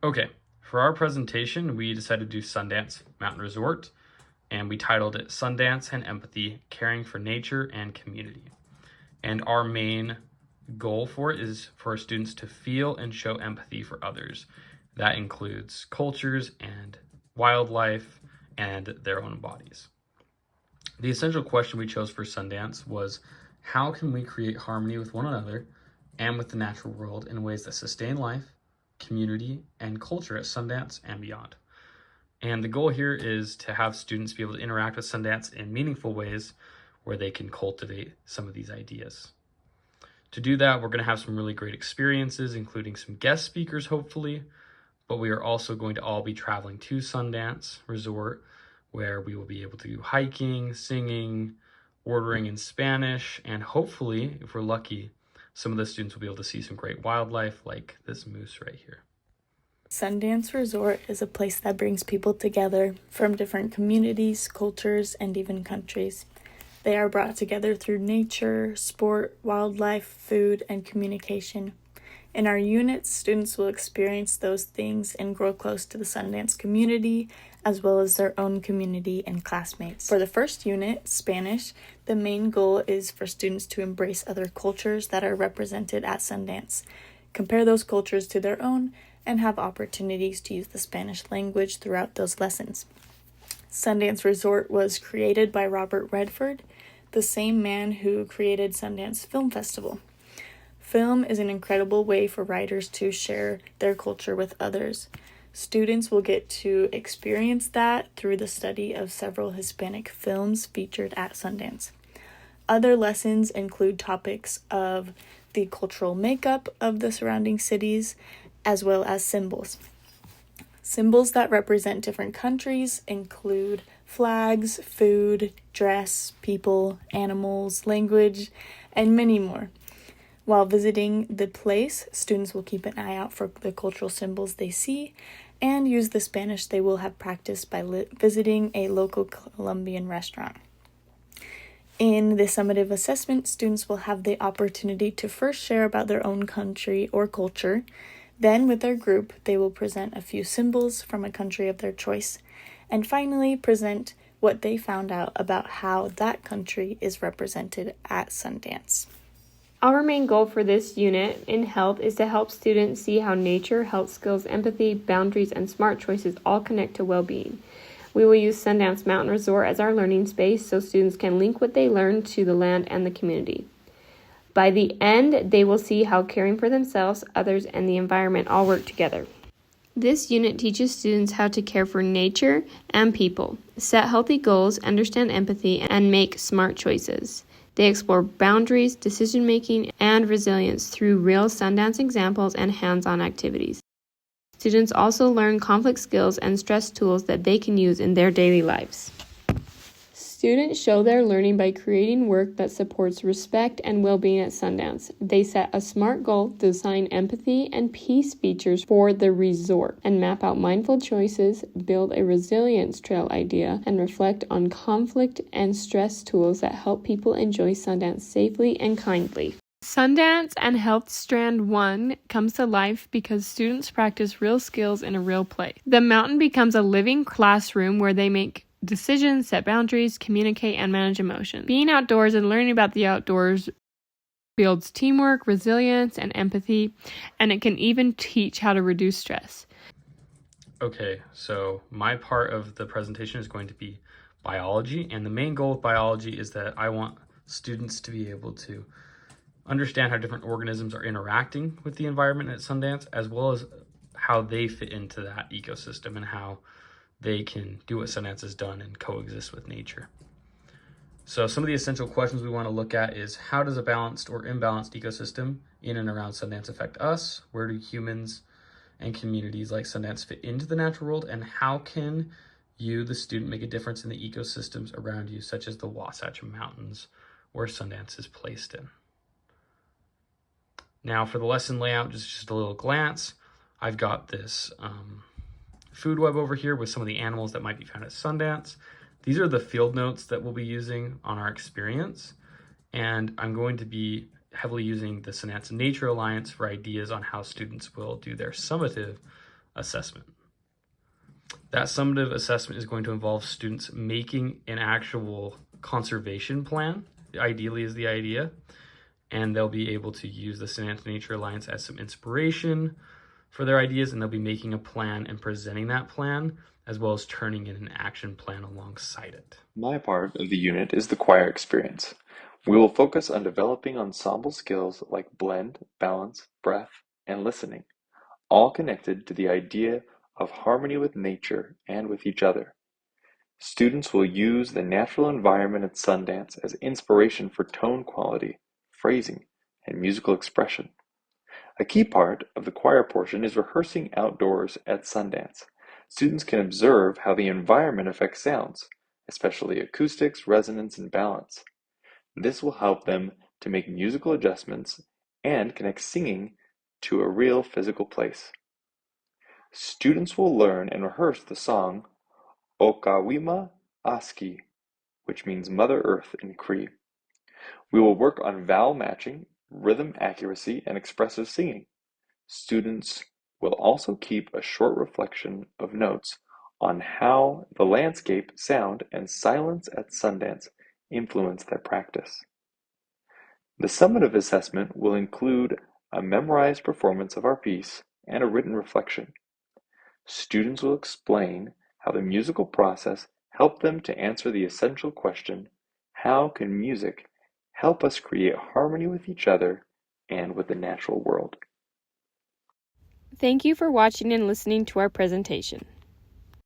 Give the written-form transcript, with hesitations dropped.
Okay, for our presentation, we decided to do Sundance Mountain Resort, and we titled it Sundance and Empathy, Caring for Nature and Community. And our main goal for it is for our students to feel and show empathy for others. That includes cultures and wildlife and their own bodies. The essential question we chose for Sundance was, how can we create harmony with one another and with the natural world in ways that sustain life, community, and culture at Sundance and beyond? And the goal here is to have students be able to interact with Sundance in meaningful ways where they can cultivate some of these ideas. To do that, we're going to have some really great experiences, including some guest speakers, hopefully, but we are also going to all be traveling to Sundance Resort, where we will be able to do hiking, singing, ordering in Spanish, and hopefully, if we're lucky, some of the students will be able to see some great wildlife like this moose right here. Sundance Resort is a place that brings people together from different communities, cultures, and even countries. They are brought together through nature, sport, wildlife, food, and communication. In our units, students will experience those things and grow close to the Sundance community, as well as their own community and classmates. For the first unit, Spanish, the main goal is for students to embrace other cultures that are represented at Sundance, compare those cultures to their own, and have opportunities to use the Spanish language throughout those lessons. Sundance Resort was created by Robert Redford, the same man who created Sundance Film Festival. Film is an incredible way for writers to share their culture with others. Students will get to experience that through the study of several Hispanic films featured at Sundance. Other lessons include topics of the cultural makeup of the surrounding cities, as well as symbols. Symbols that represent different countries include flags, food, dress, people, animals, language, and many more. While visiting the place, students will keep an eye out for the cultural symbols they see and use the Spanish they will have practiced by visiting a local Colombian restaurant. In the summative assessment, students will have the opportunity to first share about their own country or culture. Then, with their group, they will present a few symbols from a country of their choice, and finally present what they found out about how that country is represented at Sundance. Our main goal for this unit in health is to help students see how nature, health skills, empathy, boundaries, and smart choices all connect to well-being. We will use Sundance Mountain Resort as our learning space so students can link what they learn to the land and the community. By the end, they will see how caring for themselves, others, and the environment all work together. This unit teaches students how to care for nature and people, set healthy goals, understand empathy, and make smart choices. They explore boundaries, decision-making, and resilience through real Sundance examples and hands-on activities. Students also learn conflict skills and stress tools that they can use in their daily lives. Students show their learning by creating work that supports respect and well-being at Sundance. They set a SMART goal, design empathy and peace features for the resort, and map out mindful choices, build a resilience trail idea, and reflect on conflict and stress tools that help people enjoy Sundance safely and kindly. Sundance and Health Strand 1 comes to life because students practice real skills in a real place. The mountain becomes a living classroom where they make decisions, set boundaries, communicate, and manage emotions. Being outdoors and learning about the outdoors builds teamwork, resilience, and empathy, and it can even teach how to reduce stress. Okay, so my part of the presentation is going to be biology, and the main goal with biology is that I want students to be able to understand how different organisms are interacting with the environment at Sundance, as well as how they fit into that ecosystem and how they can do what Sundance has done and coexist with nature. So some of the essential questions we want to look at is, how does a balanced or imbalanced ecosystem in and around Sundance affect us? Where do humans and communities like Sundance fit into the natural world? And how can you, the student, make a difference in the ecosystems around you, such as the Wasatch Mountains, where Sundance is placed in? Now for the lesson layout, just a little glance. I've got this food web over here with some of the animals that might be found at Sundance. These are the field notes that we'll be using on our experience, and I'm going to be heavily using the Sundance Nature Alliance for ideas on how students will do their summative assessment. That summative assessment is going to involve students making an actual conservation plan, ideally is the idea, and they'll be able to use the Sundance Nature Alliance as some inspiration for their ideas, and they'll be making a plan and presenting that plan, as well as turning in an action plan alongside it. My part of the unit is the choir experience. We will focus on developing ensemble skills like blend, balance, breath, and listening, all connected to the idea of harmony with nature and with each other. Students will use the natural environment at Sundance as inspiration for tone quality, phrasing, and musical expression. A key part of the choir portion is rehearsing outdoors at Sundance. Students can observe how the environment affects sounds, especially acoustics, resonance, and balance. This will help them to make musical adjustments and connect singing to a real physical place. Students will learn and rehearse the song Okawima Aski, which means Mother Earth in Cree. We will work on vowel matching, rhythm accuracy, and expressive singing. Students will also keep a short reflection of notes on how the landscape, sound, and silence at Sundance influence their practice. The summative assessment will include a memorized performance of our piece and a written reflection. Students will explain how the musical process helped them to answer the essential question, how can music help us create harmony with each other and with the natural world? Thank you for watching and listening to our presentation.